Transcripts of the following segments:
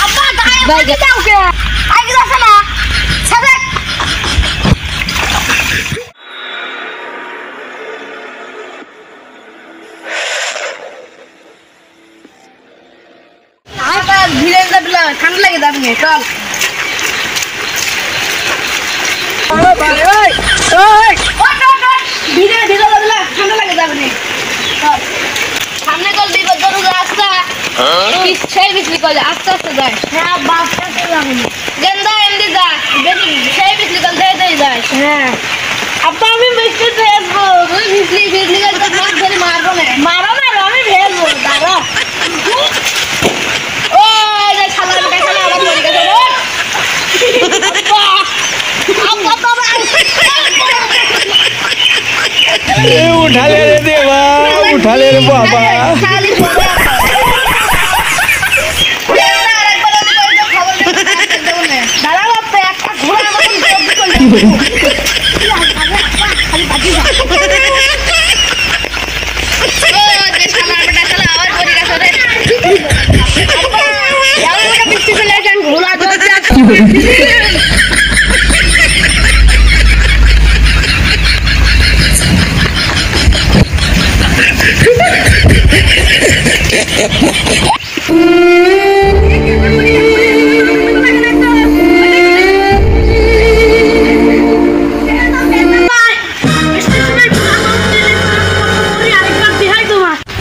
আব্বা গায়ে দাও কে আগে যাচ্ছে না সাথে আবার ধীরে ধীরে ঠান্ডা লাগে যাবে চল ও ভাই ওই ওই ধীরে ধীরে যাবে ঠান্ডা লাগে যাবে চল সামনে কল দিব দরু রাস্তা সেই বিচলি কল আস্তে আস্তে যায় হ্যাঁ বাস আস্তে যাবে গেন্দা এমডি যা বেশি সেই বিচলি কল দে যায় হ্যাঁ আব্বা আমি বিস্কুট ভেজবো তুই বিচলি কল তো মার ধরে মারবো না মারো না আমি ভেজবো দাঁড়া ও এই শালা বেটা শালা আমার মরে গেছে আব্বা বাবা उठा ले रे देवा उठा ले रे बाबा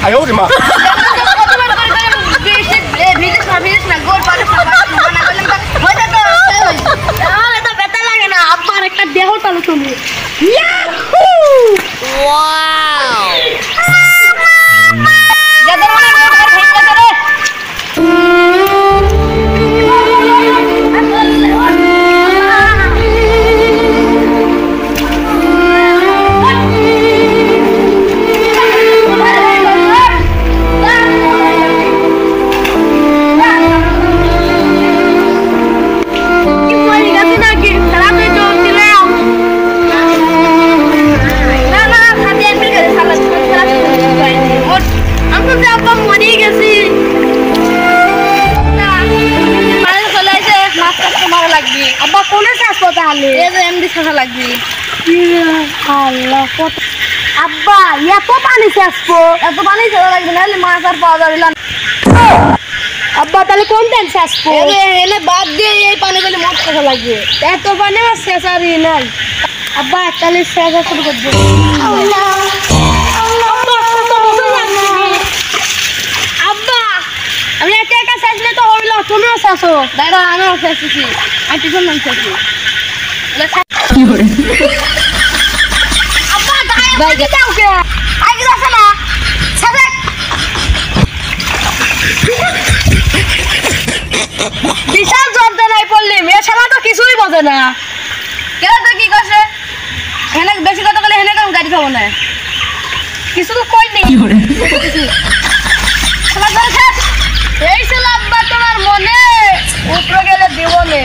ayo di mah আব্বা কোনে আসবো তাহলে এই যে এমডি ছাড়া লাগবে আল্লাহ কত আব্বা এত পানি আসবো এত পানি ছাড়া লাগবে না হলে মাছ আর পাওয়া যাবে না আব্বা তাহলে কোন তেল আসবো এনে বাদ দিয়ে এই পানি বলে মাছ ছাড়া লাগবে এত পানি মাছ শেষারি নাই আব্বা তাহলে শেষা শুরু করবো আল্লাহ আব্বা আমি একা একা শেষলে তো হইল তুমিও শেষো দাদা আমিও শেষেছি আমি পিছন নাম শেষি আব্বা গায়ে দাও কে আগে যাচ্ছে না সাথে বিশাল জর্দা নাই পড়লি মেয়ে শালা তো কিছুই বোঝে না কেন তো কি করছে হেনে বেশি কথা বলে হেনে কাম গাড়ি খাবো না কিছু তো কই নেই এই ছিল আব্বা তোমার মনে উপরে গেলে দিব নে